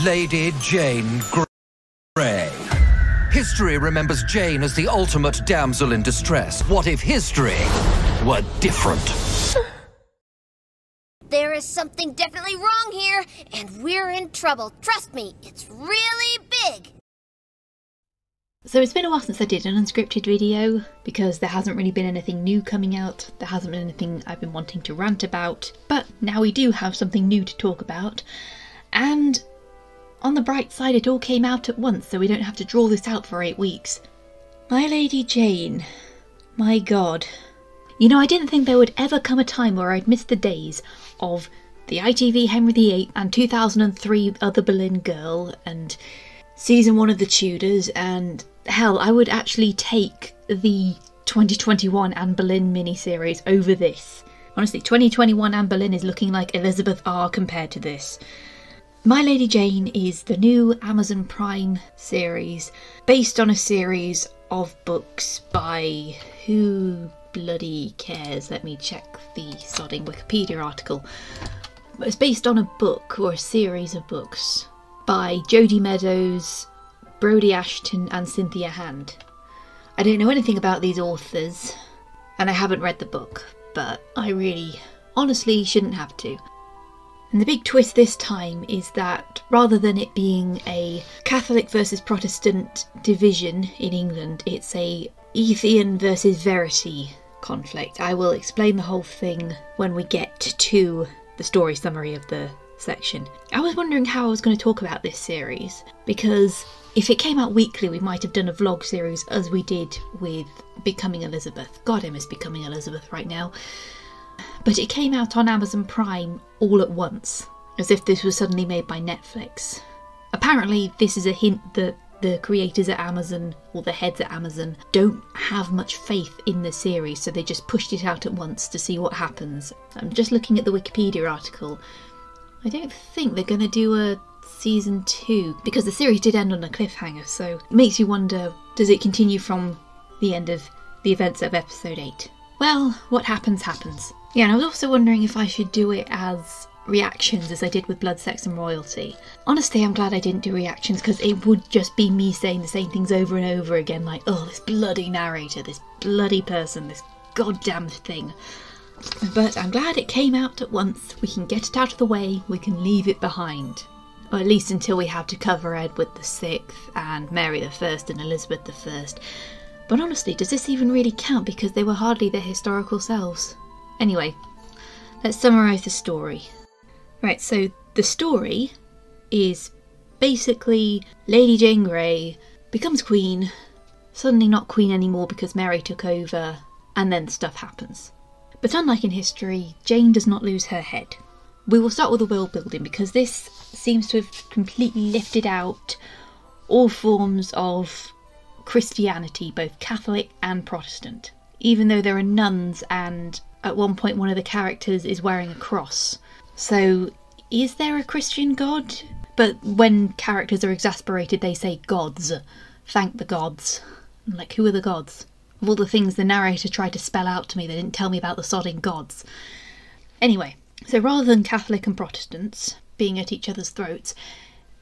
Lady Jane Grey. History remembers Jane as the ultimate damsel in distress. What if history were different? There is something definitely wrong here, and we're in trouble. Trust me, it's really big. So it's been a while since I did an unscripted video, because there hasn't really been anything new coming out. There hasn't been anything I've been wanting to rant about. But now we do have something new to talk about. And on the bright side, it all came out at once, so we don't have to draw this out for 8 weeks. My Lady Jane. My God. You know, I didn't think there would ever come a time where I'd miss the days of the ITV Henry VIII and 2003 Other Boleyn Girl and season 1 of The Tudors, and hell, I would actually take the 2021 Anne Boleyn miniseries over this. Honestly, 2021 Anne Boleyn is looking like Elizabeth R compared to this. My Lady Jane is the new Amazon Prime series based on a series of books by who bloody cares? Let me check the sodding Wikipedia article. But it's based on a book or a series of books by Jodie Meadows, Brodie Ashton and Cynthia Hand. I don't know anything about these authors and I haven't read the book, but I really honestly shouldn't have to. And the big twist this time is that rather than it being a Catholic versus Protestant division in England, it's a Ethian versus Verity conflict. I will explain the whole thing when we get to the story summary of the section. I was wondering how I was going to talk about this series, because if it came out weekly we might have done a vlog series as we did with Becoming Elizabeth. God, I miss Becoming Elizabeth right now. But it came out on Amazon Prime all at once, as if this was suddenly made by Netflix. Apparently this is a hint that the creators at Amazon, or the heads at Amazon, don't have much faith in the series, so they just pushed it out at once to see what happens. I'm just looking at the Wikipedia article. I don't think they're going to do a season 2, because the series did end on a cliffhanger, so it makes you wonder, does it continue from the end of the events of episode 8? Well, what happens, happens. Yeah, and I was also wondering if I should do it as reactions as I did with Blood, Sex and Royalty. Honestly, I'm glad I didn't do reactions, because it would just be me saying the same things over and over again, like, oh, this bloody narrator, this bloody person, this goddamn thing. But I'm glad it came out at once. We can get it out of the way, we can leave it behind. Or at least until we have to cover Edward VI and Mary I and Elizabeth I. But honestly, does this even really count, because they were hardly their historical selves? Anyway, let's summarise the story. Right, so the story is basically Lady Jane Grey becomes queen, suddenly not queen anymore because Mary took over, and then stuff happens. But unlike in history, Jane does not lose her head. We will start with the world building, because this seems to have completely lifted out all forms of Christianity, both Catholic and Protestant. Even though there are nuns, and at one point one of the characters is wearing a cross. So is there a Christian God? But when characters are exasperated they say gods. Thank the gods. I'm like, who are the gods? Of all the things the narrator tried to spell out to me, they didn't tell me about the sodding gods. Anyway, so rather than Catholic and Protestants being at each other's throats,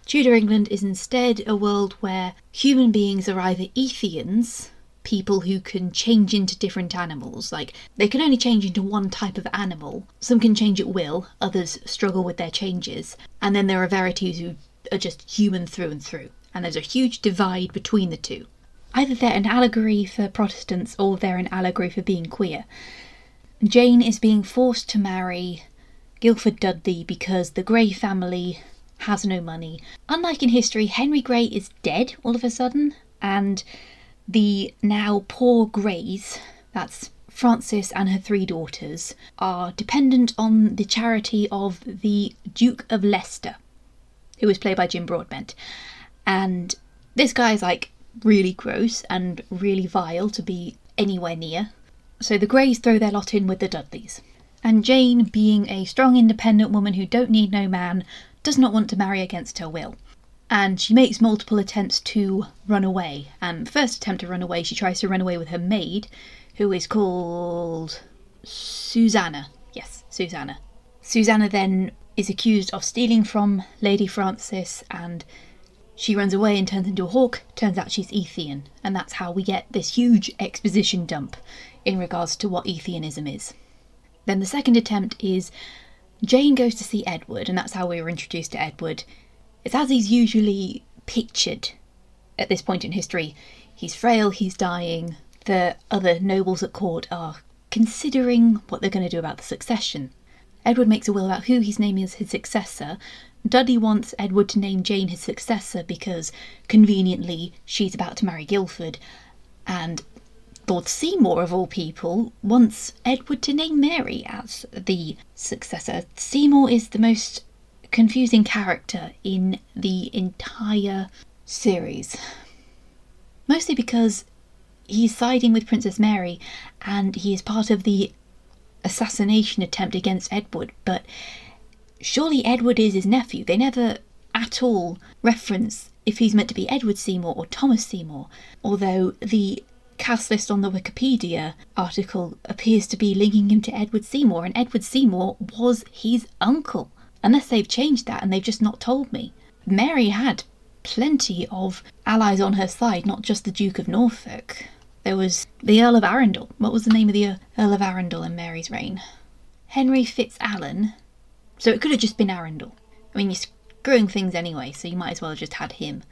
Tudor England is instead a world where human beings are either Ethians, people who can change into different animals. Like, they can only change into one type of animal. Some can change at will, others struggle with their changes. And then there are Verities who are just human through and through. And there's a huge divide between the two. Either they're an allegory for Protestants or they're an allegory for being queer. Jane is being forced to marry Guildford Dudley because the Grey family has no money. Unlike in history, Henry Grey is dead all of a sudden, and the now poor Greys, that's Frances and her 3 daughters, are dependent on the charity of the Duke of Leicester, who is played by Jim Broadbent. And this guy is like really gross and really vile to be anywhere near. So the Greys throw their lot in with the Dudleys. And Jane, being a strong independent woman who don't need no man, does not want to marry against her will. And she makes multiple attempts to run away. And the first attempt to run away, she tries to run away with her maid, who is called Susanna. Yes, Susanna. Susanna then is accused of stealing from Lady Frances, and she runs away and turns into a hawk. Turns out she's Ethian, and that's how we get this huge exposition dump in regards to what Ethianism is. Then the second attempt is Jane goes to see Edward, and that's how we were introduced to Edward. It's as he's usually pictured at this point in history. He's frail, he's dying. The other nobles at court are considering what they're going to do about the succession. Edward makes a will about who he's naming as his successor. Dudley wants Edward to name Jane his successor because, conveniently, she's about to marry Guildford. And Lord Seymour, of all people, wants Edward to name Mary as the successor. Seymour is the most confusing character in the entire series. Mostly because he's siding with Princess Mary and he is part of the assassination attempt against Edward, but surely Edward is his nephew. They never at all reference if he's meant to be Edward Seymour or Thomas Seymour, although the cast list on the Wikipedia article appears to be linking him to Edward Seymour, and Edward Seymour was his uncle. Unless they've changed that and they've just not told me. Mary had plenty of allies on her side, not just the Duke of Norfolk. There was the Earl of Arundel. What was the name of the Earl of Arundel in Mary's reign? Henry Fitzalan. So it could have just been Arundel. I mean, you're screwing things anyway, so you might as well have just had him.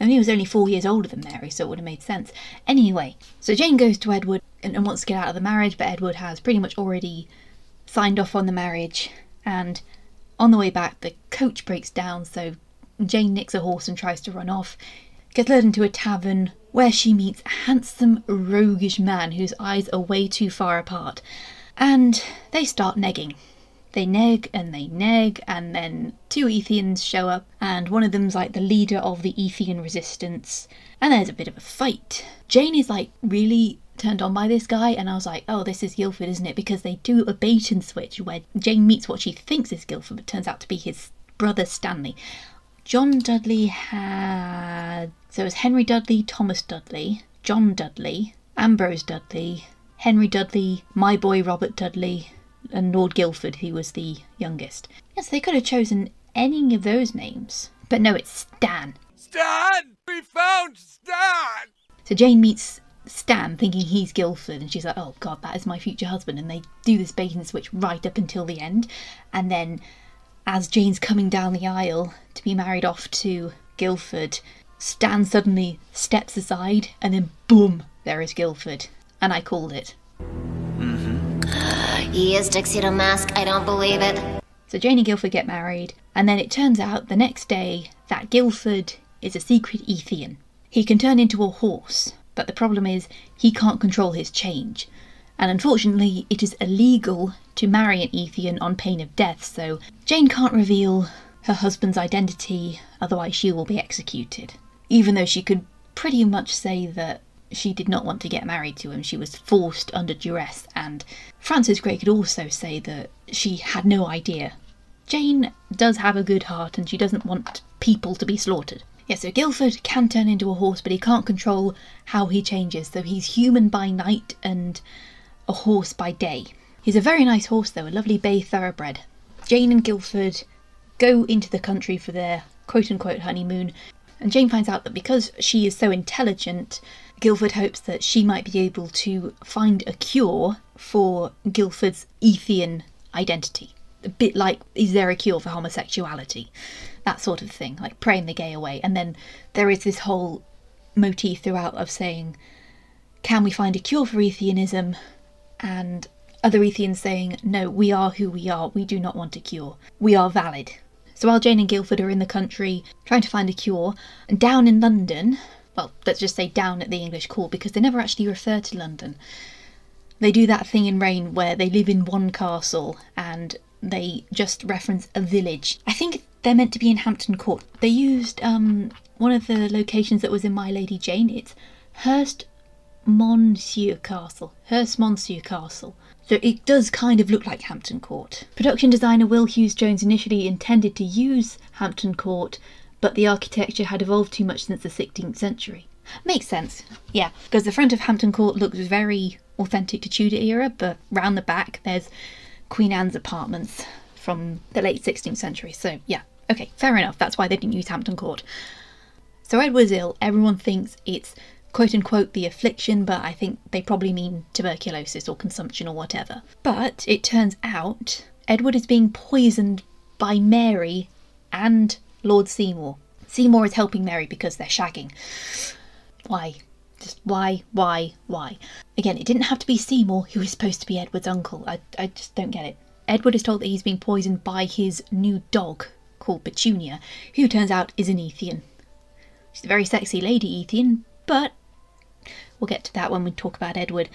I mean, he was only 4 years older than Mary, so it would have made sense. Anyway, so Jane goes to Edward and wants to get out of the marriage, but Edward has pretty much already signed off on the marriage, and on the way back the coach breaks down, so Jane nicks a horse and tries to run off, gets led into a tavern where she meets a handsome, roguish man whose eyes are way too far apart, and they start negging. They neg, and then two Ethians show up, and one of them's like the leader of the Ethian resistance, and there's a bit of a fight. Jane is like really turned on by this guy, and I was like, oh, this is Guildford, isn't it? Because they do a bait and switch where Jane meets what she thinks is Guildford, but turns out to be his brother Stanley. John Dudley had... So it was Henry Dudley, Thomas Dudley, John Dudley, Ambrose Dudley, Henry Dudley, my boy Robert Dudley, and Lord Guildford, who was the youngest. Yes, they could have chosen any of those names. But no, it's Stan. Stan! We found Stan! So Jane meets Stan thinking he's Guildford, and she's like, oh god, that is my future husband. And they do this bait and switch right up until the end. And then as Jane's coming down the aisle to be married off to Guildford, Stan suddenly steps aside, and then boom, there is Guildford. And I called it. He is Tuxedo Mask, I don't believe it. So Jane and Guildford get married, and then it turns out the next day that Guildford is a secret Ethian. He can turn into a horse, but the problem is he can't control his change. And unfortunately, it is illegal to marry an Ethian on pain of death, so Jane can't reveal her husband's identity, otherwise she will be executed. Even though she could pretty much say that she did not want to get married to him, she was forced under duress, and Frances Grey could also say that she had no idea. Jane does have a good heart and she doesn't want people to be slaughtered. Yeah, so Guildford can turn into a horse, but he can't control how he changes, so he's human by night and a horse by day. He's a very nice horse though, a lovely bay thoroughbred. Jane and Guildford go into the country for their quote-unquote honeymoon, and Jane finds out that because she is so intelligent, Guildford hopes that she might be able to find a cure for Guildford's Ethian identity. A bit like, is there a cure for homosexuality? That sort of thing, like praying the gay away. And then there is this whole motif throughout of saying, can we find a cure for Ethianism? And other Ethians saying, no, we are who we are, we do not want a cure. We are valid. So while Jane and Guildford are in the country trying to find a cure, down in London, well, let's just say down at the English court because they never actually refer to London. They do that thing in Rain where they live in one castle and they just reference a village. I think they're meant to be in Hampton Court. They used one of the locations that was in My Lady Jane. It's Hurst Monsieur Castle. So it does kind of look like Hampton Court. Production designer Will Hughes-Jones initially intended to use Hampton Court, but the architecture had evolved too much since the 16th century. Makes sense, yeah, because the front of Hampton Court looks very authentic to Tudor era, but round the back there's Queen Anne's apartments from the late 16th century. So yeah, okay, fair enough. That's why they didn't use Hampton Court. So Edward's ill. Everyone thinks it's quote unquote the affliction, but I think they probably mean tuberculosis or consumption or whatever. But it turns out Edward is being poisoned by Mary and Lord Seymour. Seymour is helping Mary because they're shagging. Why? Just why? Again, it didn't have to be Seymour who is supposed to be Edward's uncle. I just don't get it. Edward is told that he's being poisoned by his new dog called Petunia, who turns out is an Ethian. She's a very sexy lady Ethian, but we'll get to that when we talk about Edward.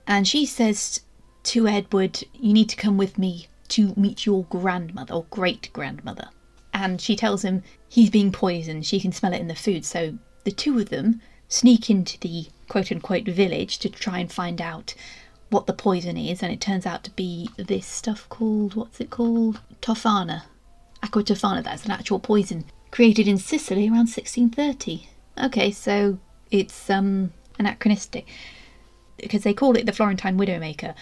And she says to Edward, you need to come with me to meet your grandmother or great-grandmother. And she tells him he's being poisoned, she can smell it in the food. So the two of them sneak into the quote-unquote village to try and find out what the poison is, and it turns out to be this stuff called, what's it called? Tofana. Aqua Tofana, that's an actual poison created in Sicily around 1630. Okay, so it's anachronistic, because they call it the Florentine Widowmaker. I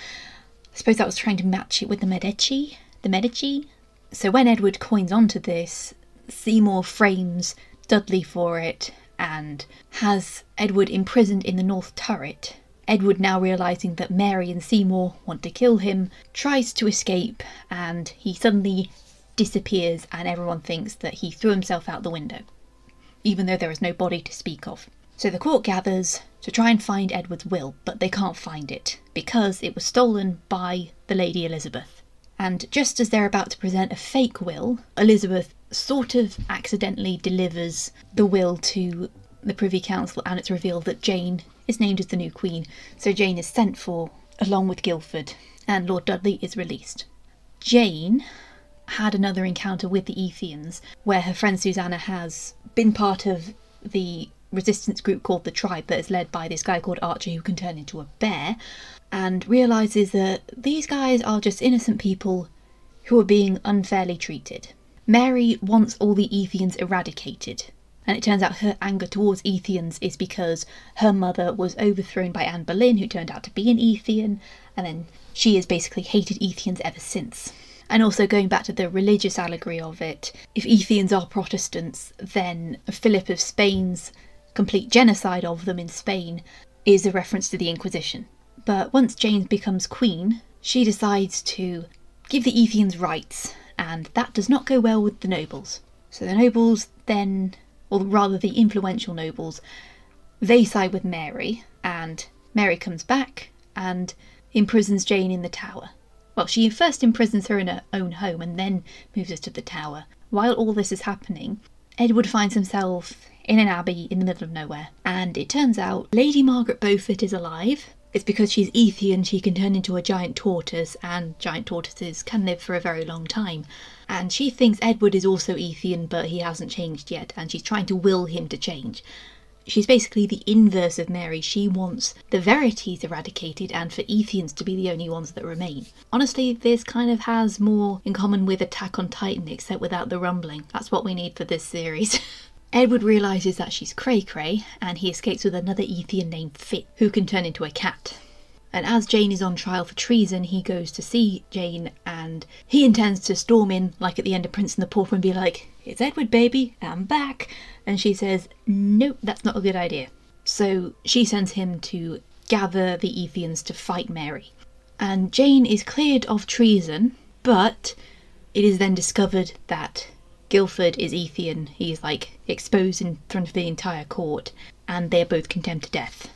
suppose that was trying to match it with the Medici. So when Edward coins onto this, Seymour frames Dudley for it and has Edward imprisoned in the North Turret. Edward, now realising that Mary and Seymour want to kill him, tries to escape, and he suddenly disappears, and everyone thinks that he threw himself out the window, even though there is no body to speak of. So the court gathers to try and find Edward's will, but they can't find it because it was stolen by the Lady Elizabeth. And just as they're about to present a fake will, Elizabeth sort of accidentally delivers the will to the Privy Council, and it's revealed that Jane is named as the new queen. So Jane is sent for along with Guildford, and Lord Dudley is released. Jane had another encounter with the Ethians, where her friend Susanna has been part of the resistance group called the Tribe that is led by this guy called Archer who can turn into a bear, and realises that these guys are just innocent people who are being unfairly treated. Mary wants all the Ethians eradicated, and it turns out her anger towards Ethians is because her mother was overthrown by Anne Boleyn, who turned out to be an Ethian, and then she has basically hated Ethians ever since. And also going back to the religious allegory of it, if Ethians are Protestants, then Philip of Spain's complete genocide of them in Spain is a reference to the Inquisition. But once Jane becomes queen, she decides to give the Ethians rights, and that does not go well with the nobles. So the nobles then, or rather the influential nobles, they side with Mary, and Mary comes back and imprisons Jane in the Tower. Well, she first imprisons her in her own home and then moves her to the Tower. While all this is happening, Edward finds himself in an abbey in the middle of nowhere, and it turns out Lady Margaret Beaufort is alive. It's because she's Ethian, she can turn into a giant tortoise, and giant tortoises can live for a very long time. And she thinks Edward is also Ethian, but he hasn't changed yet, and she's trying to will him to change. She's basically the inverse of Mary. She wants the Verities eradicated and for Ethians to be the only ones that remain. Honestly, this kind of has more in common with Attack on Titan, except without the rumbling. That's what we need for this series. Edward realises that she's cray-cray, and he escapes with another Ethian named Fit, who can turn into a cat. And as Jane is on trial for treason, he goes to see Jane, and he intends to storm in, like at the end of Prince and the Pauper, and be like, "It's Edward, baby, I'm back." And she says, "Nope, that's not a good idea." So she sends him to gather the Ethians to fight Mary. And Jane is cleared of treason, but it is then discovered that Guildford is Ethian. He's like exposed in front of the entire court, and they're both condemned to death.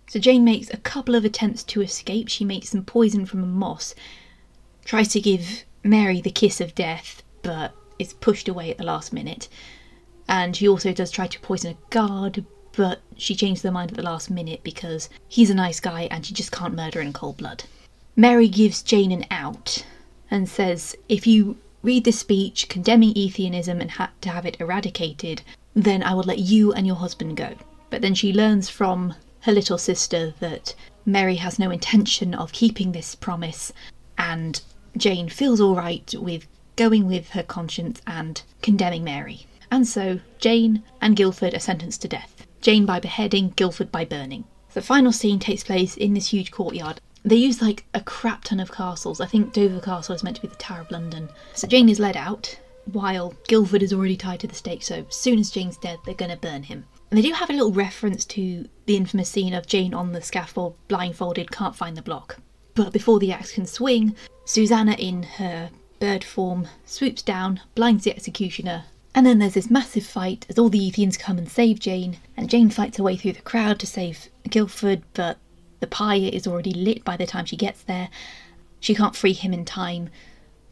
So Jane makes a couple of attempts to escape. She makes some poison from a moss, tries to give Mary the kiss of death, but is pushed away at the last minute. And she also does try to poison a guard, but she changed her mind at the last minute because he's a nice guy and she just can't murder in cold blood. Mary gives Jane an out and says, if you read the speech condemning Ethianism and had to have it eradicated, then I will let you and your husband go. But then she learns from her little sister that Mary has no intention of keeping this promise, and Jane feels alright with going with her conscience and condemning Mary. And so Jane and Guildford are sentenced to death. Jane by beheading, Guildford by burning. The final scene takes place in this huge courtyard, They use like a crap ton of castles. I think Dover Castle is meant to be the Tower of London. So Jane is led out while Guildford is already tied to the stake, so as soon as Jane's dead they're going to burn him. And they do have a little reference to the infamous scene of Jane on the scaffold, blindfolded, can't find the block. But before the axe can swing, Susanna in her bird form swoops down, blinds the executioner, and then there's this massive fight as all the Ethians come and save Jane, and Jane fights her way through the crowd to save Guildford, but the pyre is already lit by the time she gets there. She can't free him in time,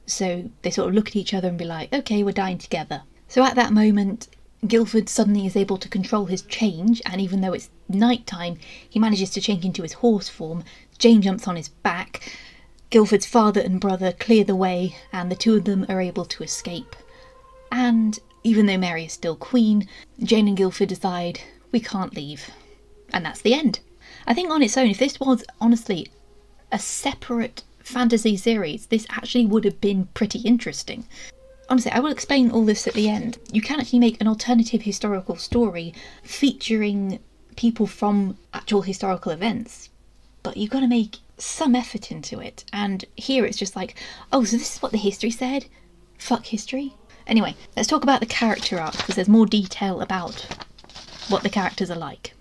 so they sort of look at each other and be like, okay, we're dying together. So at that moment, Guildford suddenly is able to control his change, and even though it's night time, he manages to change into his horse form. Jane jumps on his back. Guildford's father and brother clear the way, and the two of them are able to escape. And even though Mary is still queen, Jane and Guildford decide we can't leave. And that's the end. I think on its own, if this was honestly a separate fantasy series, this actually would have been pretty interesting. Honestly, I will explain all this at the end. You can actually make an alternative historical story featuring people from actual historical events, but you've got to make some effort into it. And here it's just like, oh, so this is what the history said? Fuck history. Anyway, let's talk about the character arc, because there's more detail about what the characters are like.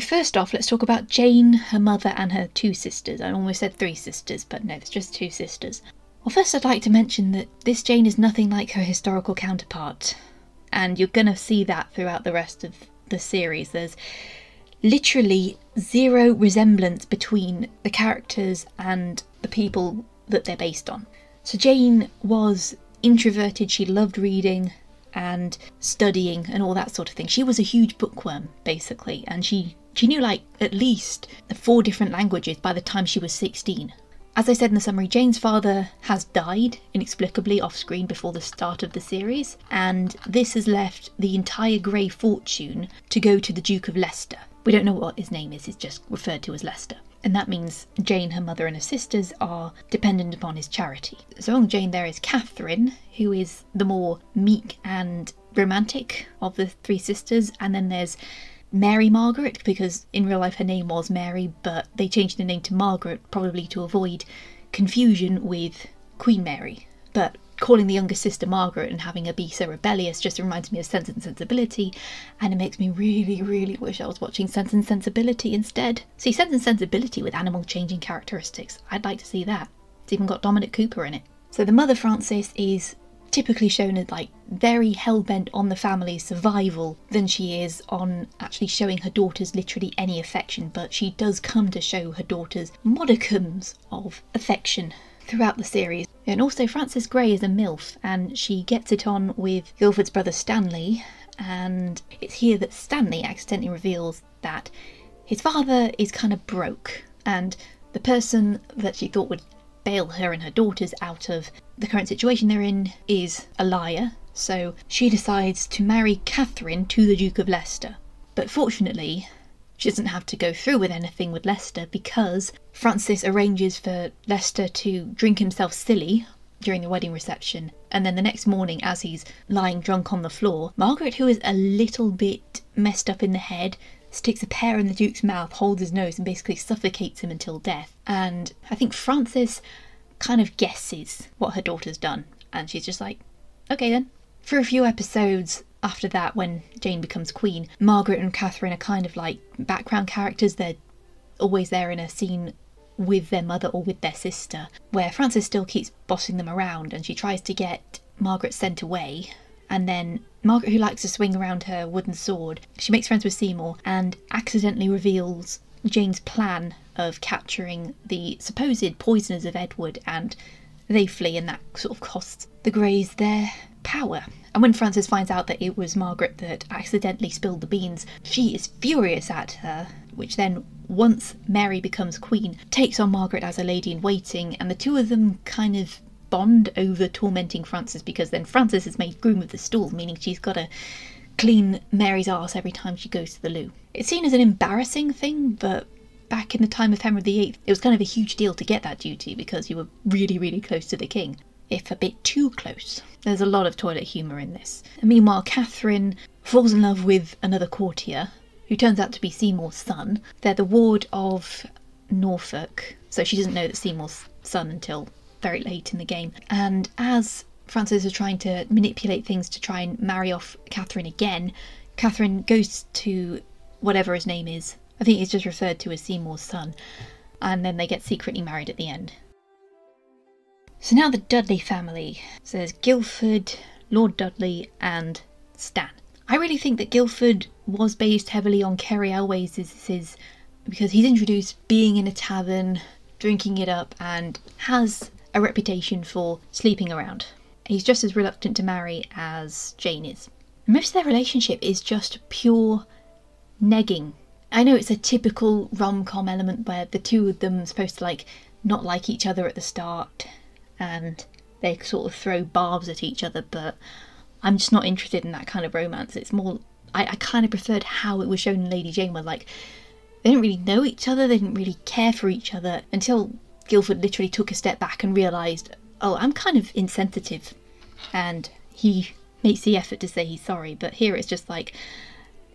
First off, let's talk about Jane, her mother, and her two sisters. I almost said three sisters, but no, it's just two sisters. Well, first I'd like to mention that this Jane is nothing like her historical counterpart, and you're going to see that throughout the rest of the series. There's literally zero resemblance between the characters and the people that they're based on. So Jane was introverted, she loved reading and studying and all that sort of thing. She was a huge bookworm, basically, and she knew like at least 4 different languages by the time she was 16. As I said in the summary, Jane's father has died inexplicably off screen before the start of the series, and this has left the entire Grey fortune to go to the Duke of Leicester. We don't know what his name is, it's just referred to as Leicester. And that means Jane, her mother and her sisters are dependent upon his charity. So on Jane there is Catherine, who is the more meek and romantic of the 3 sisters, and then there's Mary Margaret, because in real life her name was Mary, but they changed the name to Margaret probably to avoid confusion with Queen Mary. But calling the younger sister Margaret and having her be so rebellious just reminds me of Sense and Sensibility, and it makes me really, really wish I was watching Sense and Sensibility instead. See, Sense and Sensibility with animal changing characteristics, I'd like to see that. It's even got Dominic Cooper in it. So the mother Frances is typically shown as like very hell-bent on the family's survival than she is on actually showing her daughters literally any affection, but she does come to show her daughters modicums of affection throughout the series. And also Frances Grey is a MILF, and she gets it on with Guildford's brother Stanley, and it's here that Stanley accidentally reveals that his father is kind of broke, and the person that she thought would bail her and her daughters out of the current situation they're in is a liar, so she decides to marry Catherine to the Duke of Leicester. But fortunately, she doesn't have to go through with anything with Leicester, because Frances arranges for Leicester to drink himself silly during the wedding reception, and then the next morning as he's lying drunk on the floor, Margaret, who is a little bit messed up in the head, sticks a pear in the Duke's mouth, holds his nose and basically suffocates him until death. And I think Frances kind of guesses what her daughter's done, and she's just like, okay then. For a few episodes after that, when Jane becomes queen, Margaret and Catherine are kind of like background characters. They're always there in a scene with their mother or with their sister, where Frances still keeps bossing them around, and she tries to get Margaret sent away. And then Margaret, who likes to swing around her wooden sword, she makes friends with Seymour and accidentally reveals Jane's plan of capturing the supposed poisoners of Edward, and they flee, and that sort of costs the Greys their power. And when Frances finds out that it was Margaret that accidentally spilled the beans, she is furious at her, which then, once Mary becomes queen, takes on Margaret as a lady-in-waiting, and the two of them kind of bond over tormenting Frances, because then Frances is made groom of the stool, meaning she's got to clean Mary's arse every time she goes to the loo. It's seen as an embarrassing thing, but back in the time of Henry VIII, it was kind of a huge deal to get that duty because you were really, really close to the king, if a bit too close. There's a lot of toilet humour in this. And meanwhile, Catherine falls in love with another courtier, who turns out to be Seymour's son. They're the ward of Norfolk, so she doesn't know that Seymour's son until very late in the game. And as Francis is trying to manipulate things to try and marry off Catherine again, Catherine goes to whatever his name is. I think he's just referred to as Seymour's son. And then they get secretly married at the end. So now the Dudley family. So there's Guildford, Lord Dudley and Stan. I really think that Guildford was based heavily on Kerry Elwes' because he's introduced being in a tavern, drinking it up, and has a reputation for sleeping around. He's just as reluctant to marry as Jane is. Most of their relationship is just pure negging. I know it's a typical rom-com element where the two of them are supposed to not like each other at the start and they sort of throw barbs at each other, but I'm just not interested in that kind of romance. It's more, I kind of preferred how it was shown in Lady Jane, where they didn't really know each other, they didn't really care for each other until Guildford literally took a step back and realised, oh, I'm kind of insensitive, and he makes the effort to say he's sorry. But here it's just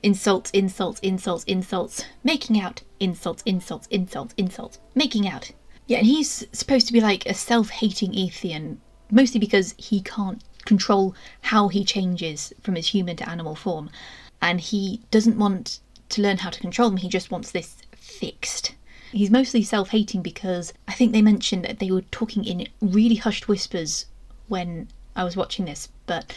insults, insults, insults, insults, making out, insults, insults, insults, insults, making out. Yeah, and he's supposed to be a self-hating Ethian, mostly because he can't control how he changes from his human to animal form, and he doesn't want to learn how to control them, he just wants this fixed. He's mostly self-hating because I think they mentioned that they were talking in really hushed whispers when I was watching this, but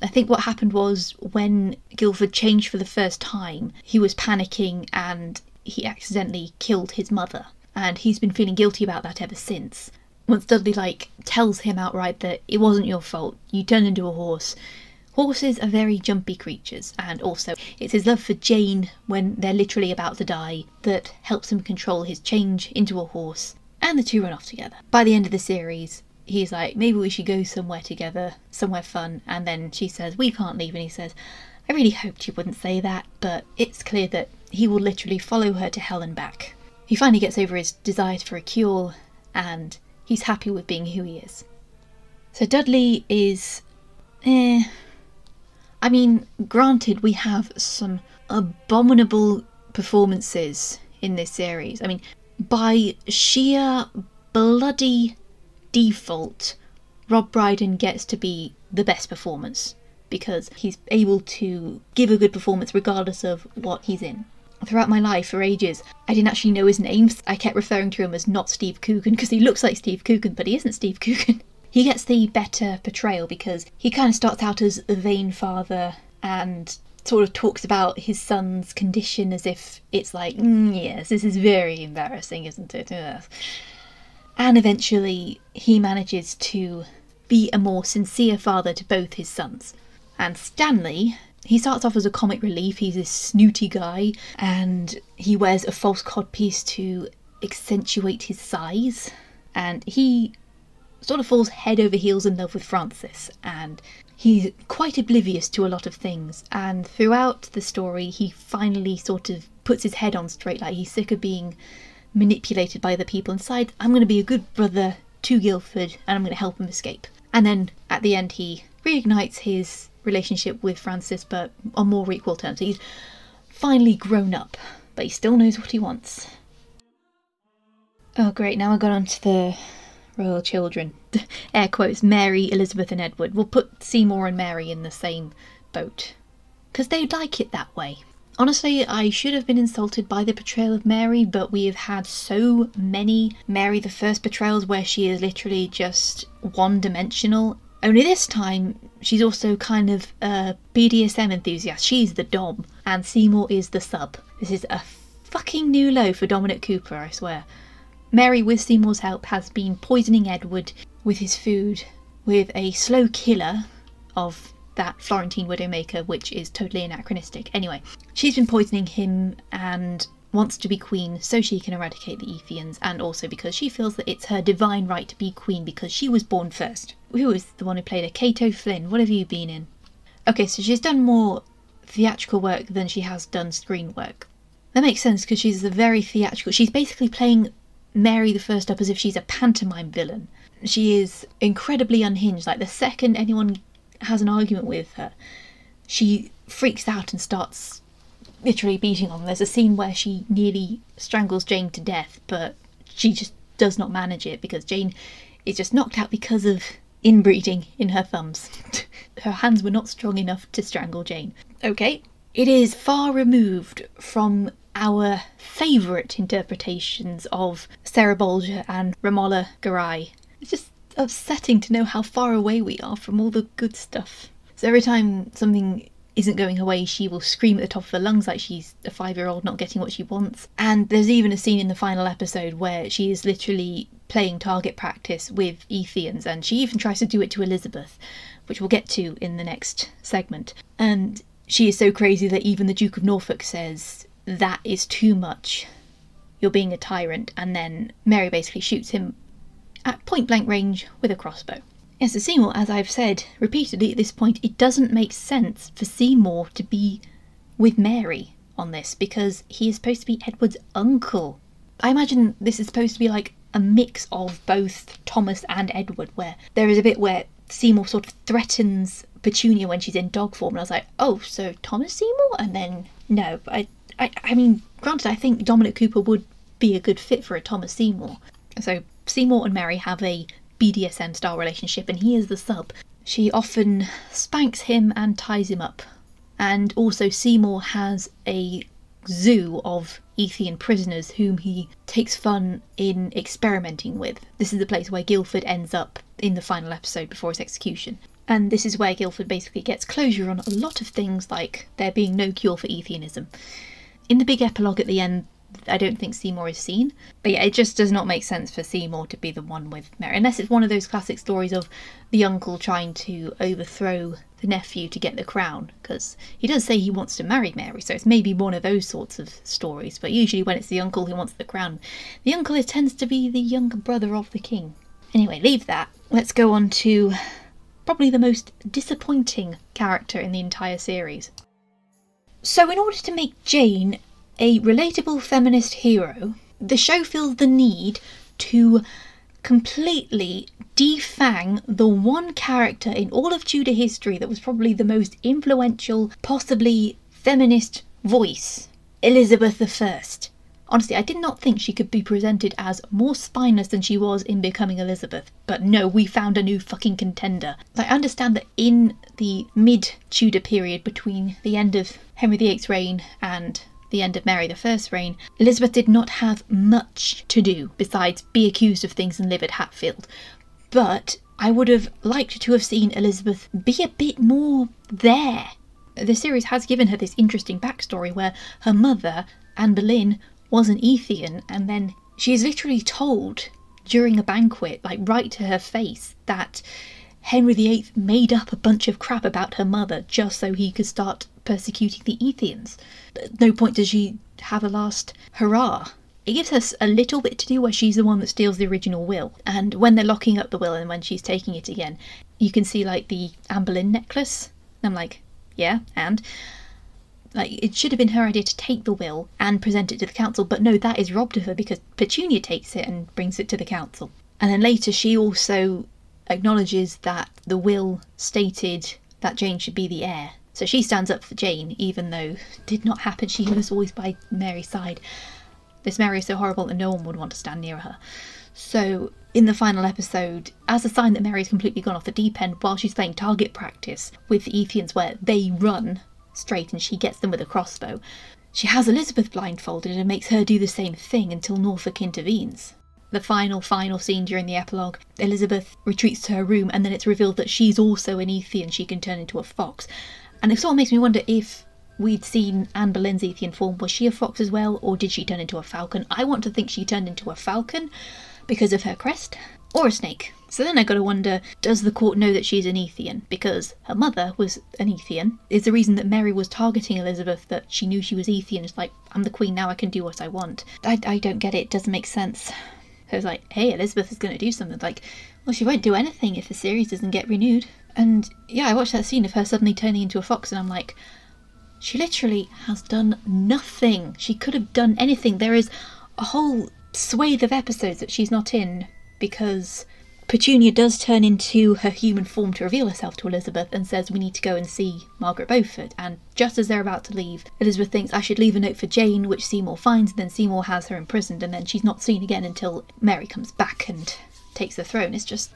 I think what happened was when Guildford changed for the first time, he was panicking and he accidentally killed his mother, and he's been feeling guilty about that ever since. Once Dudley tells him outright that it wasn't your fault, you turned into a horse. Horses are very jumpy creatures, and also it's his love for Jane when they're literally about to die that helps him control his change into a horse, and the two run off together. By the end of the series, he's like, maybe we should go somewhere together, somewhere fun, and then she says, we can't leave, and he says, I really hoped you wouldn't say that, but it's clear that he will literally follow her to hell and back. He finally gets over his desire for a cure, and he's happy with being who he is. So Dudley is... I mean, granted, we have some abominable performances in this series. I mean, by sheer bloody default, Rob Brydon gets to be the best performance because he's able to give a good performance regardless of what he's in. Throughout my life, for ages, I didn't actually know his name. I kept referring to him as not Steve Coogan because he looks like Steve Coogan, but he isn't Steve Coogan. He gets the better portrayal because he kind of starts out as a vain father and sort of talks about his son's condition as if it's yes, this is very embarrassing, isn't it? Ugh. And eventually he manages to be a more sincere father to both his sons. And Stanley, he starts off as a comic relief. He's this snooty guy and he wears a false codpiece to accentuate his size, and he sort of falls head over heels in love with Francis, and he's quite oblivious to a lot of things, and throughout the story he finally sort of puts his head on straight, he's sick of being manipulated by the people inside. I'm going to be a good brother to Guildford and I'm going to help him escape. And then at the end he reignites his relationship with Francis, but on more equal terms. He's finally grown up, but he still knows what he wants. Oh great, now I got onto the royal children. Air quotes, Mary, Elizabeth and Edward. We'll put Seymour and Mary in the same boat, because they'd like it that way. Honestly, I should have been insulted by the portrayal of Mary, but we have had so many Mary the First portrayals where she is literally just one-dimensional. Only this time, she's also kind of a BDSM enthusiast. She's the dom, and Seymour is the sub. This is a fucking new low for Dominic Cooper, I swear. Mary, with Seymour's help, has been poisoning Edward with his food with a slow killer of that Florentine Widowmaker, which is totally anachronistic. Anyway, she's been poisoning him and wants to be queen so she can eradicate the Ethians, and also because she feels that it's her divine right to be queen because she was born first. Who was the one who played her? Cato Flynn. What have you been in? Okay, so she's done more theatrical work than she has done screen work. That makes sense because she's a very theatrical... She's basically playing Mary the First up as if she's a pantomime villain. She is incredibly unhinged. Like, the second anyone has an argument with her, she freaks out and starts literally beating on them. There's a scene where she nearly strangles Jane to death, but she just does not manage it because Jane is just knocked out because of inbreeding in her thumbs. Her hands were not strong enough to strangle Jane. Okay, it is far removed from our favourite interpretations of Sarah Bolger and Ramola Garai. It's just upsetting to know how far away we are from all the good stuff. So every time something isn't going her way, she will scream at the top of her lungs like she's a 5-year-old not getting what she wants. And there's even a scene in the final episode where she is literally playing target practice with Ethians, and she even tries to do it to Elizabeth, which we'll get to in the next segment. And she is so crazy that even the Duke of Norfolk says, "That is too much. You're being a tyrant." And then Mary basically shoots him at point blank range with a crossbow. Yes, so Seymour, as I've said repeatedly at this point, it doesn't make sense for Seymour to be with Mary on this because he is supposed to be Edward's uncle. I imagine this is supposed to be like a mix of both Thomas and Edward, where there is a bit where Seymour sort of threatens Petunia when she's in dog form, and I was like, oh, so Thomas Seymour? And then, no. I mean, granted, I think Dominic Cooper would be a good fit for a Thomas Seymour. So Seymour and Mary have a BDSM style relationship, and he is the sub. She often spanks him and ties him up. And also Seymour has a zoo of Ethian prisoners whom he takes fun in experimenting with. This is the place where Guildford ends up in the final episode before his execution. And this is where Guildford basically gets closure on a lot of things, like there being no cure for Ethianism. In the big epilogue at the end, I don't think Seymour is seen. But yeah, it just does not make sense for Seymour to be the one with Mary. Unless it's one of those classic stories of the uncle trying to overthrow the nephew to get the crown. Because he does say he wants to marry Mary, so it's maybe one of those sorts of stories. But usually when it's the uncle who wants the crown, the uncle tends to be the younger brother of the king. Anyway, leave that. Let's go on to probably the most disappointing character in the entire series. So in order to make Jane a relatable feminist hero, the show feels the need to completely defang the one character in all of Tudor history that was probably the most influential, possibly feminist voice, Elizabeth I. Honestly, I did not think she could be presented as more spineless than she was in Becoming Elizabeth, but no, we found a new fucking contender. I understand that in the mid-Tudor period between the end of Henry VIII's reign and the end of Mary I's reign, Elizabeth did not have much to do besides be accused of things and live at Hatfield. But I would have liked to have seen Elizabeth be a bit more there. The series has given her this interesting backstory where her mother, Anne Boleyn, was an Ethian, and then she is literally told during a banquet, like right to her face, that Henry VIII made up a bunch of crap about her mother just so he could start persecuting the Ethians. At no point does she have a last hurrah. It gives us a little bit to do where she's the one that steals the original will, and when they're locking up the will and when she's taking it again, you can see like the Anne Boleyn necklace. And I'm like, yeah, and like it should have been her idea to take the will and present it to the council, but no, that is robbed of her because Petunia takes it and brings it to the council. And then later she also acknowledges that the will stated that Jane should be the heir. So she stands up for Jane, even though it did not happen. She was always by Mary's side. This Mary is so horrible that no one would want to stand near her. So in the final episode, as a sign that Mary's completely gone off the deep end, while she's playing target practice with the Ethians where they run straight and she gets them with a crossbow, she has Elizabeth blindfolded and makes her do the same thing until Norfolk intervenes. The final scene during the epilogue, Elizabeth retreats to her room and then it's revealed that she's also an Ethian. She can turn into a fox. And it sort of makes me wonder if we'd seen Anne Boleyn's Ethian form, was she a fox as well, or did she turn into a falcon? I want to think she turned into a falcon because of her crest, or a snake. So then I gotta wonder, does the court know that she's an Ethian? Because her mother was an Ethian. Is the reason that Mary was targeting Elizabeth that she knew she was Ethian? It's like, I'm the queen now, I can do what I want. I don't get it, it doesn't make sense. So it's like, hey, Elizabeth is going to do something. Like, well, she won't do anything if the series doesn't get renewed. And yeah, I watched that scene of her suddenly turning into a fox and I'm like, she literally has done nothing. She could have done anything. There is a whole swathe of episodes that she's not in because Petunia does turn into her human form to reveal herself to Elizabeth and says we need to go and see Margaret Beaufort, and just as they're about to leave, Elizabeth thinks I should leave a note for Jane, which Seymour finds, and then Seymour has her imprisoned, and then she's not seen again until Mary comes back and takes the throne. It's just,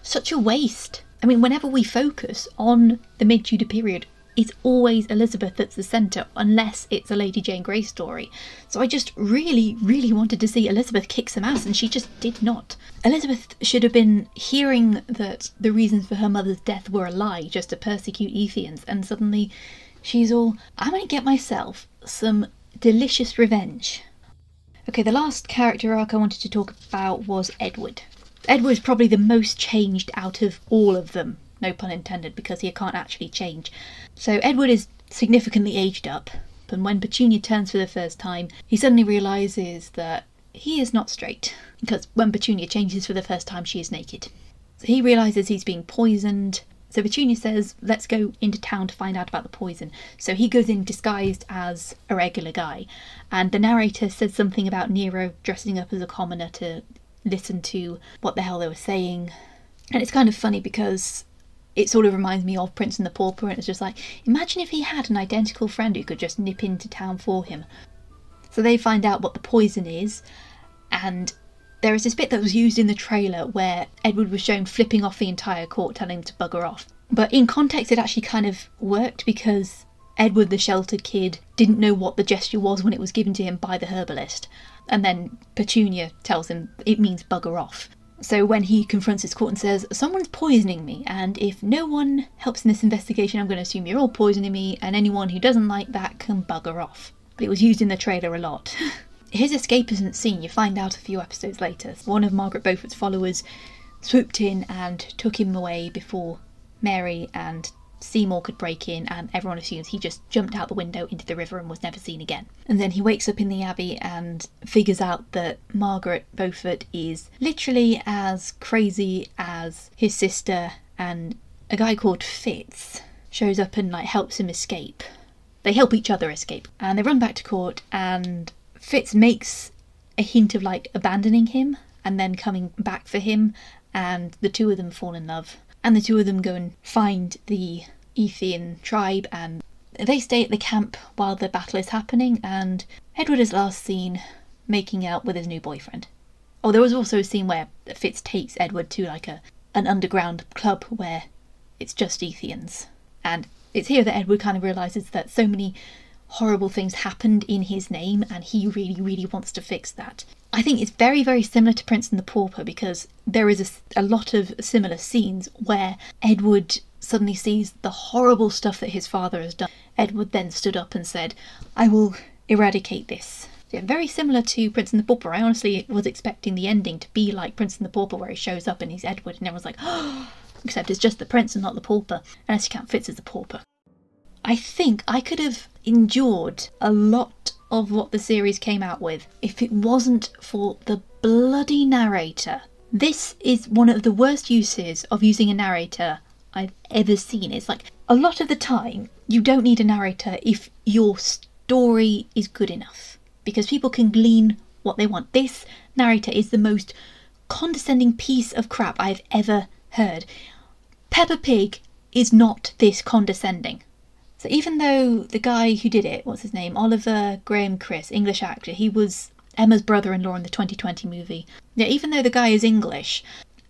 such a waste. I mean, whenever we focus on the mid-Tudor period, it's always Elizabeth that's the centre, unless it's a Lady Jane Grey story. So I just really, really wanted to see Elizabeth kick some ass, and she just did not. Elizabeth should have been hearing that the reasons for her mother's death were a lie, just to persecute Ethians, and suddenly she's all, I'm going to get myself some delicious revenge. Okay, the last character arc I wanted to talk about was Edward. Edward's probably the most changed out of all of them. No pun intended, because he can't actually change. So Edward is significantly aged up, and when Petunia turns for the first time, he suddenly realises that he is not straight, because when Petunia changes for the first time, she is naked. So he realises he's being poisoned, so Petunia says, let's go into town to find out about the poison. So he goes in disguised as a regular guy, and the narrator says something about Nero dressing up as a commoner to listen to what the hell they were saying. And it's kind of funny because it sort of reminds me of Prince and the Pauper, and it's just like, imagine if he had an identical friend who could just nip into town for him. So they find out what the poison is, and there is this bit that was used in the trailer where Edward was shown flipping off the entire court, telling them to bugger off. But in context it actually kind of worked, because Edward, the sheltered kid, didn't know what the gesture was when it was given to him by the herbalist, and then Petunia tells him it means bugger off. So when he confronts his court and says, someone's poisoning me, and if no one helps in this investigation, I'm going to assume you're all poisoning me, and anyone who doesn't like that can bugger off. But it was used in the trailer a lot. His escape isn't seen, you find out a few episodes later. One of Margaret Beaufort's followers swooped in and took him away before Mary and Seymour could break in, and everyone assumes he just jumped out the window into the river and was never seen again. And then he wakes up in the Abbey and figures out that Margaret Beaufort is literally as crazy as his sister, and a guy called Fitz shows up and helps him escape. They help each other escape, and they run back to court, and Fitz makes a hint of abandoning him and then coming back for him, and the two of them fall in love. And the two of them go and find the Ethian tribe, and they stay at the camp while the battle is happening, and Edward is last seen making out with his new boyfriend. Oh, there was also a scene where Fitz takes Edward to an underground club where it's just Ethians. And it's here that Edward kind of realises that so many horrible things happened in his name, and he really, really wants to fix that. I think it's very, very similar to Prince and the Pauper, because there is a lot of similar scenes where Edward suddenly sees the horrible stuff that his father has done. Edward then stood up and said, I will eradicate this. Yeah, very similar to Prince and the Pauper. I honestly was expecting the ending to be like Prince and the Pauper, where he shows up and he's Edward, and everyone's like, oh, except it's just the Prince and not the Pauper, unless you count Fitz as the Pauper. I think I could have endured a lot of what the series came out with if it wasn't for the bloody narrator. This is one of the worst uses of using a narrator I've ever seen. It's a lot of the time you don't need a narrator if your story is good enough, because people can glean what they want. This narrator is the most condescending piece of crap I've ever heard. Peppa Pig is not this condescending. So even though the guy who did it, what's his name, Oliver Graham Chris, English actor, he was Emma's brother-in-law in the 2020 movie. Yeah, even though the guy is English,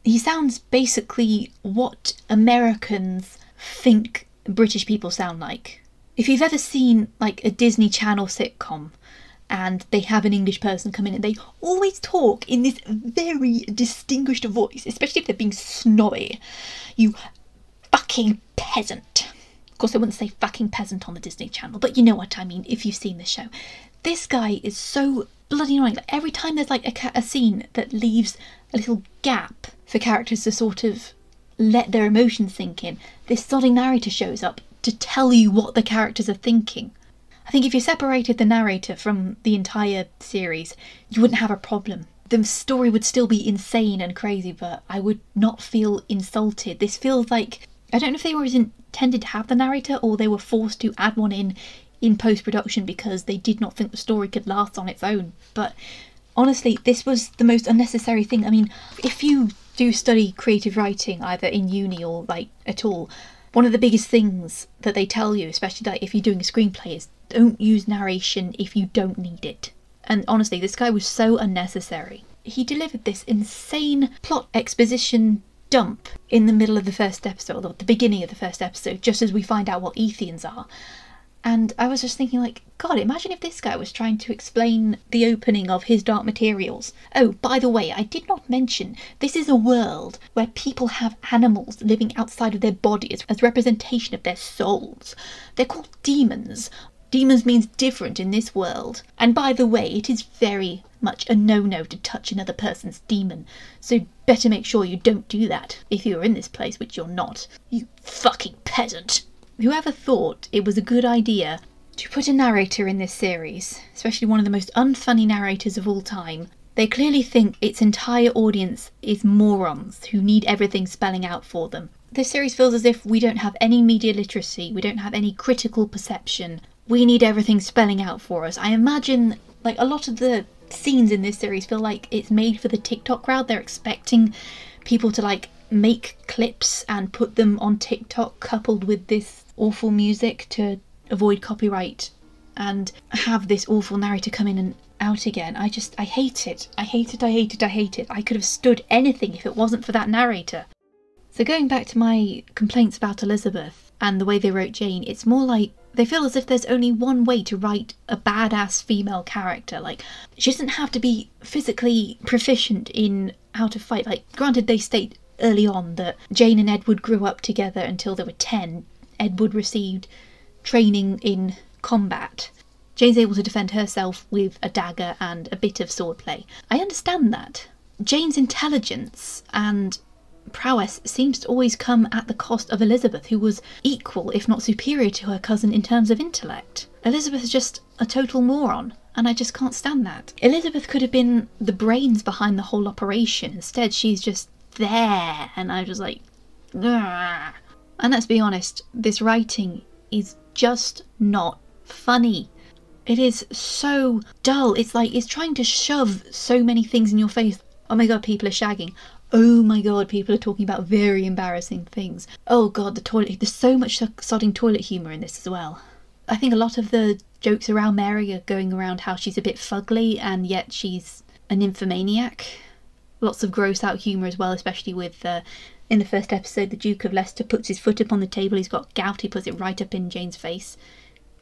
he sounds basically what Americans think British people sound like. If you've ever seen a Disney Channel sitcom and they have an English person come in and they always talk in this very distinguished voice, especially if they're being snobby. You fucking peasant. Of course, they wouldn't say fucking peasant on the Disney Channel, but you know what I mean if you've seen the show. This guy is so bloody annoying. Every time there's a scene that leaves a little gap for characters to sort of let their emotions sink in, this sodding narrator shows up to tell you what the characters are thinking. I think if you separated the narrator from the entire series, you wouldn't have a problem. The story would still be insane and crazy, but I would not feel insulted. This feels like, I don't know if they were intended to have the narrator or they were forced to add one in post-production because they did not think the story could last on its own. But honestly, this was the most unnecessary thing. I mean, if you do study creative writing, either in uni or like at all, one of the biggest things that they tell you, especially like if you're doing a screenplay, is don't use narration if you don't need it. And honestly, this guy was so unnecessary. He delivered this insane plot exposition dump in the middle of the first episode, or the beginning of the first episode, just as we find out what Ethians are. And I was just thinking, like, God, imagine if this guy was trying to explain the opening of His Dark Materials. Oh, by the way, I did not mention, this is a world where people have animals living outside of their bodies as representation of their souls. They're called demons. Demons means different in this world. And by the way, it is very much a no-no to touch another person's demon. So better make sure you don't do that if you're in this place, which you're not. You fucking peasant. Whoever thought it was a good idea to put a narrator in this series, especially one of the most unfunny narrators of all time, they clearly think its entire audience is morons who need everything spelling out for them. This series feels as if we don't have any media literacy, we don't have any critical perception. We need everything spelling out for us. I imagine, like, a lot of the scenes in this series feel like it's made for the TikTok crowd. They're expecting people to, like, make clips and put them on TikTok coupled with this awful music to avoid copyright and have this awful narrator come in and out again. I hate it. I hate it, I hate it, I hate it. I could have stood anything if it wasn't for that narrator. So going back to my complaints about Elizabeth and the way they wrote Jane, it's more like they feel as if there's only one way to write a badass female character. Like, she doesn't have to be physically proficient in how to fight. Like, granted, they state early on that Jane and Edward grew up together until they were 10. Edward received training in combat. Jane's able to defend herself with a dagger and a bit of swordplay. I understand that. Jane's intelligence and prowess seems to always come at the cost of Elizabeth, who was equal, if not superior, to her cousin in terms of intellect. Elizabeth is just a total moron, and I just can't stand that. Elizabeth could have been the brains behind the whole operation. Instead, she's just there, and I'm just like, ugh. And let's be honest, this writing is just not funny. It is so dull. It's like it's trying to shove so many things in your face. Oh my god, people are shagging. Oh my god, people are talking about very embarrassing things. Oh god, the toilet. There's so much sodding toilet humour in this as well. I think a lot of the jokes around Mary are going around how she's a bit fugly and yet she's a nymphomaniac. Lots of gross out humour as well, especially with in the first episode, the Duke of Leicester puts his foot up on the table, he's got gout, he puts it right up in Jane's face.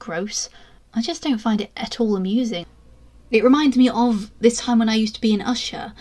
Gross. I just don't find it at all amusing. It reminds me of this time when I used to be an usher,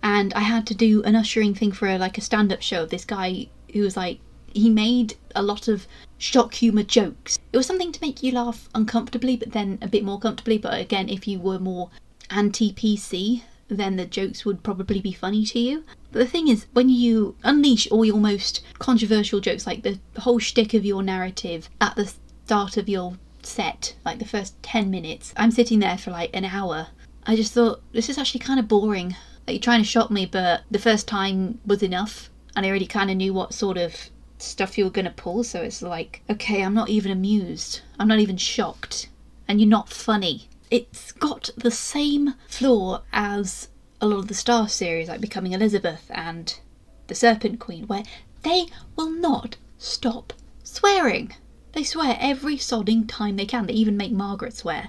and I had to do an ushering thing for a stand-up show of this guy who was like, he made a lot of shock humour jokes. It was something to make you laugh uncomfortably, but then a bit more comfortably, but again, if you were more anti-PC, then the jokes would probably be funny to you. But the thing is, when you unleash all your most controversial jokes, like the whole shtick of your narrative at the start of your set, like the first 10 minutes, I'm sitting there for like an hour. I just thought, this is actually kind of boring. Like, you're trying to shock me, but the first time was enough, and I already kind of knew what sort of stuff you were going to pull, so it's like, okay, I'm not even amused. I'm not even shocked. And you're not funny. It's got the same flaw as a lot of the Star series, like Becoming Elizabeth and The Serpent Queen, where they will not stop swearing. They swear every sodding time they can. They even make Margaret swear.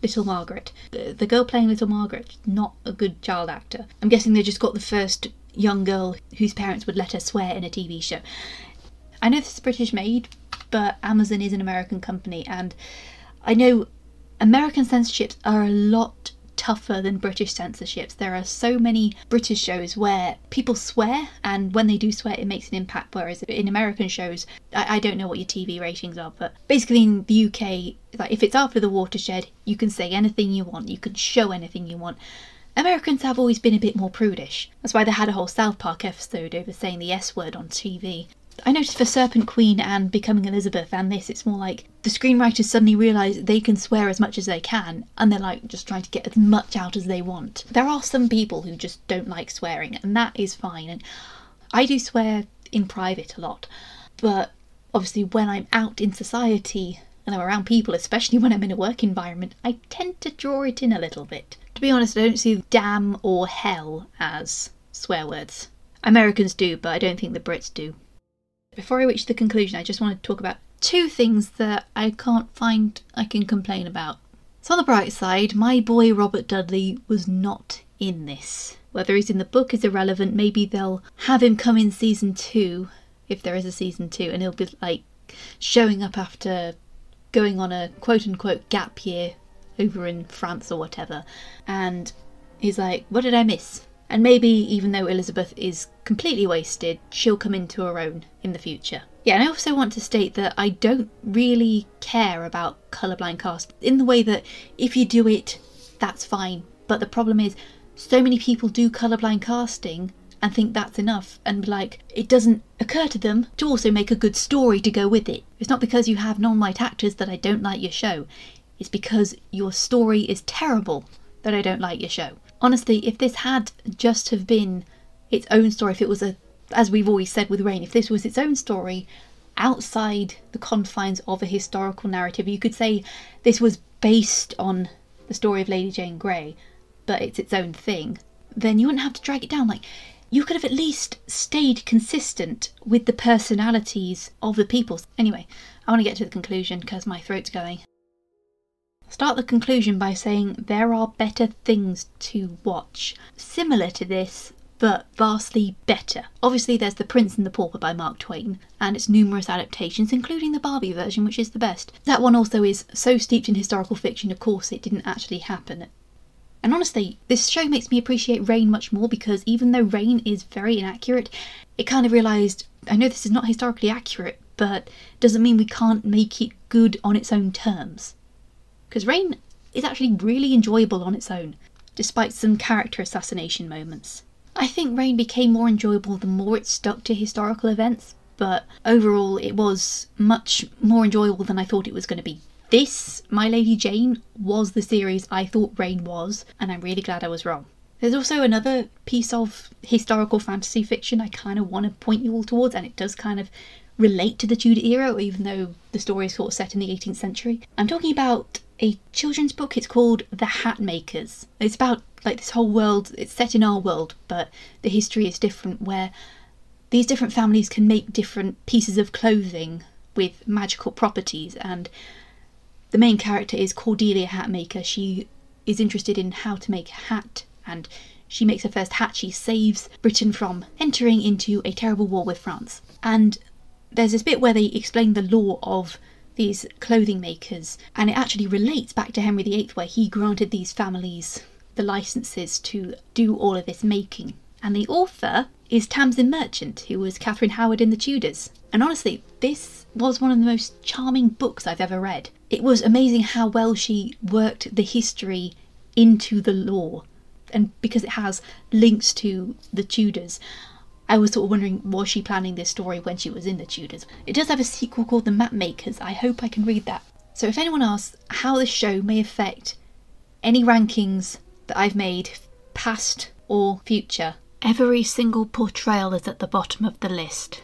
Little Margaret. The girl playing Little Margaret, not a good child actor. I'm guessing they just got the first young girl whose parents would let her swear in a TV show. I know this is British made, but Amazon is an American company, and I know American censorships are a lot tougher than British censorships. There are so many British shows where people swear, and when they do swear it makes an impact, whereas in American shows, I don't know what your TV ratings are, but basically in the UK, like, if it's after the watershed, you can say anything you want, you can show anything you want. Americans have always been a bit more prudish. That's why they had a whole South Park episode over saying the S word on TV. I noticed for Serpent Queen and Becoming Elizabeth and this, it's more like the screenwriters suddenly realise they can swear as much as they can, and they're like just trying to get as much out as they want. There are some people who just don't like swearing, and that is fine. And I do swear in private a lot, but obviously when I'm out in society and I'm around people, especially when I'm in a work environment, I tend to draw it in a little bit. To be honest, I don't see damn or hell as swear words. Americans do, but I don't think the Brits do. Before I reach the conclusion, I just want to talk about 2 things that I can't find I can complain about. So on the bright side, my boy Robert Dudley was not in this. Whether he's in the book is irrelevant. Maybe they'll have him come in season 2, if there is a season 2, and he'll be like showing up after going on a quote-unquote gap year over in France or whatever, and he's like, what did I miss? And maybe even though Elizabeth is completely wasted, she'll come into her own in the future. Yeah, and I also want to state that I don't really care about colourblind cast in the way that if you do it, that's fine. But the problem is, so many people do colourblind casting and think that's enough, and like, it doesn't occur to them to also make a good story to go with it. It's not because you have non-white actors that I don't like your show. It's because your story is terrible that I don't like your show. Honestly, if this had just have been its own story, if it was as we've always said with Reign, if this was its own story outside the confines of a historical narrative, you could say this was based on the story of Lady Jane Grey, but it's its own thing, then you wouldn't have to drag it down. Like, you could have at least stayed consistent with the personalities of the people. Anyway, I want to get to the conclusion because my throat's going. Start the conclusion by saying there are better things to watch, similar to this, but vastly better. Obviously there's The Prince and the Pauper by Mark Twain, and its numerous adaptations, including the Barbie version, which is the best. That one also is so steeped in historical fiction, of course it didn't actually happen. And honestly, this show makes me appreciate Reign much more, because even though Reign is very inaccurate, it kind of realised, I know this is not historically accurate, but doesn't mean we can't make it good on its own terms. Because Reign is actually really enjoyable on its own, despite some character assassination moments. I think Reign became more enjoyable the more it stuck to historical events, but overall it was much more enjoyable than I thought it was going to be. This, My Lady Jane, was the series I thought Reign was, and I'm really glad I was wrong. There's also another piece of historical fantasy fiction I kind of want to point you all towards, and it does kind of relate to the Tudor era, even though the story is sort of set in the 18th century. I'm talking about a children's book. It's called The Hat Makers. It's about like this whole world. It's set in our world, but the history is different, where these different families can make different pieces of clothing with magical properties, and the main character is Cordelia Hatmaker. She is interested in how to make a hat, and she makes her first hat. She saves Britain from entering into a terrible war with France. And there's this bit where they explain the law of these clothing makers, and it actually relates back to Henry VIII, where he granted these families the licenses to do all of this making. And the author is Tamsin Merchant, who was Catherine Howard in the Tudors. And honestly, this was one of the most charming books I've ever read. It was amazing how well she worked the history into the law, and because it has links to the Tudors, I was sort of wondering, was she planning this story when she was in the Tudors? It does have a sequel called The Map Makers. I hope I can read that. So if anyone asks how this show may affect any rankings that I've made, past or future, every single portrayal is at the bottom of the list.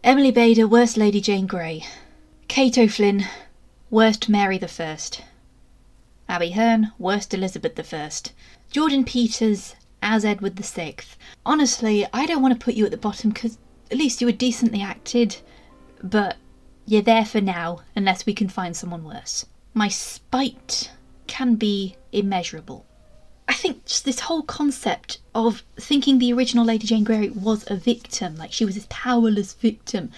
Emily Bader, worst Lady Jane Grey. Kate O'Flynn, worst Mary I. Abby Hearn, worst Elizabeth I. Jordan Peters as Edward VI. Honestly, I don't want to put you at the bottom because at least you were decently acted, but you're there for now unless we can find someone worse. My spite can be immeasurable. I think just this whole concept of thinking the original Lady Jane Grey was a victim, like she was this powerless victim.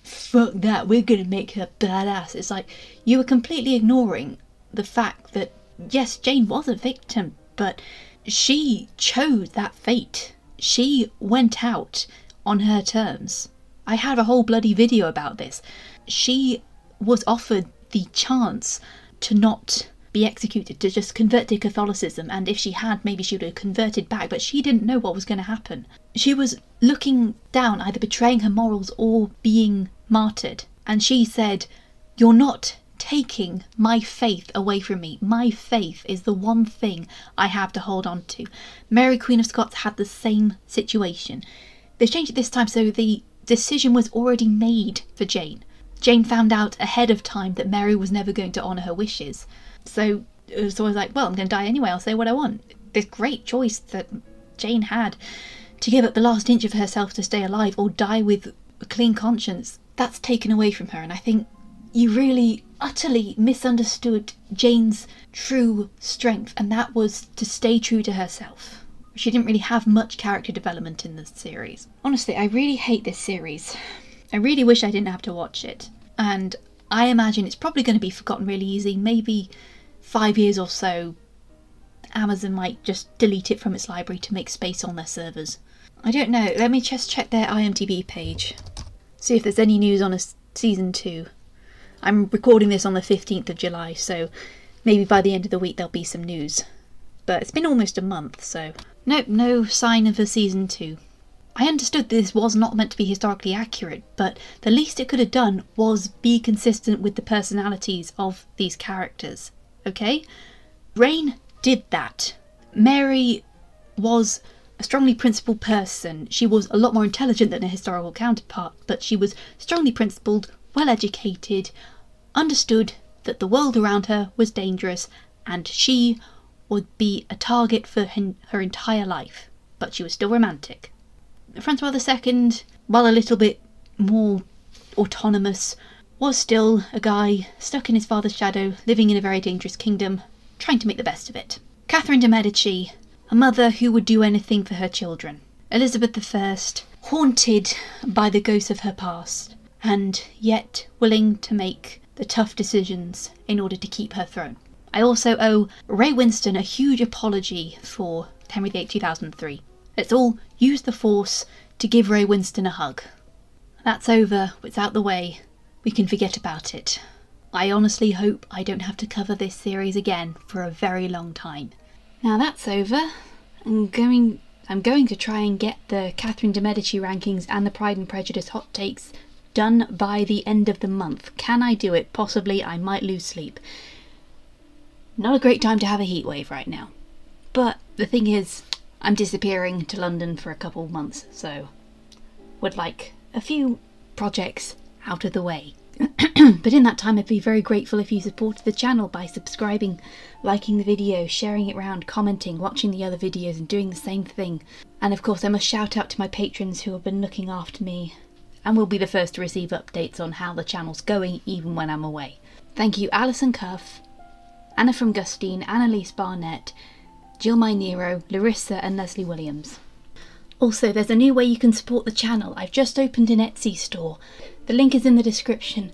Fuck that, we're gonna make her badass. It's like you were completely ignoring the fact that yes, Jane was a victim, but she chose that fate. She went out on her terms. I had a whole bloody video about this. She was offered the chance to not be executed, to just convert to Catholicism, and if she had, maybe she would have converted back, but she didn't know what was going to happen. She was looking down, either betraying her morals or being martyred, and she said, "You're not taking my faith away from me. My faith is the one thing I have to hold on to." Mary Queen of Scots had the same situation. They changed it this time, so the decision was already made for Jane. Jane found out ahead of time that Mary was never going to honour her wishes. So it was always like, well, I'm going to die anyway, I'll say what I want. This great choice that Jane had. to give up the last inch of herself to stay alive or die with a clean conscience. That's taken away from her, and I think you really utterly misunderstood Jane's true strength, and that was to stay true to herself. She didn't really have much character development in this series. Honestly, I really hate this series. I really wish I didn't have to watch it, and I imagine it's probably going to be forgotten really easy. Maybe 5 years or so, Amazon might just delete it from its library to make space on their servers. I don't know. Let me just check their IMDb page. See if there's any news on a season 2. I'm recording this on the 15th of July, so maybe by the end of the week there'll be some news. But it's been almost a month, so... Nope, no sign of a season 2. I understood this was not meant to be historically accurate, but the least it could have done was be consistent with the personalities of these characters, okay? Rain did that. Mary was a strongly principled person. She was a lot more intelligent than a historical counterpart, but she was strongly principled, well educated, understood that the world around her was dangerous, and she would be a target for her entire life. But she was still romantic. Francois II, while a little bit more autonomous, was still a guy stuck in his father's shadow, living in a very dangerous kingdom, trying to make the best of it. Catherine de' Medici, a mother who would do anything for her children. Elizabeth I, haunted by the ghosts of her past, and yet willing to make the tough decisions in order to keep her throne. I also owe Ray Winston a huge apology for Henry VIII 2003. Let's all use the force to give Ray Winston a hug. That's over, it's out the way, we can forget about it. I honestly hope I don't have to cover this series again for a very long time. Now that's over, I'm going to try and get the Catherine de' Medici rankings and the Pride and Prejudice hot takes done by the end of the month. Can I do it? Possibly. I might lose sleep. Not a great time to have a heatwave right now. But the thing is, I'm disappearing to London for a couple of months, so would like a few projects out of the way. But in that time I'd be very grateful if you supported the channel by subscribing, liking the video, sharing it around, commenting, watching the other videos and doing the same thing. And of course I must shout out to my patrons who have been looking after me and will be the first to receive updates on how the channel's going even when I'm away. Thank you Alison Cuff, Anna from Gustine, Annalise Barnett, Jill My Nero, Larissa and Leslie Williams. Also, there's a new way you can support the channel. I've just opened an Etsy store. The link is in the description.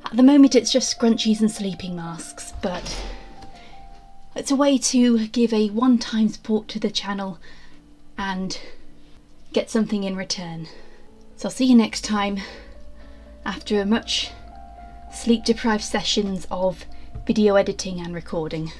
At the moment it's just scrunchies and sleeping masks, but it's a way to give a one-time support to the channel and get something in return. So I'll see you next time after a much sleep-deprived sessions of video editing and recording.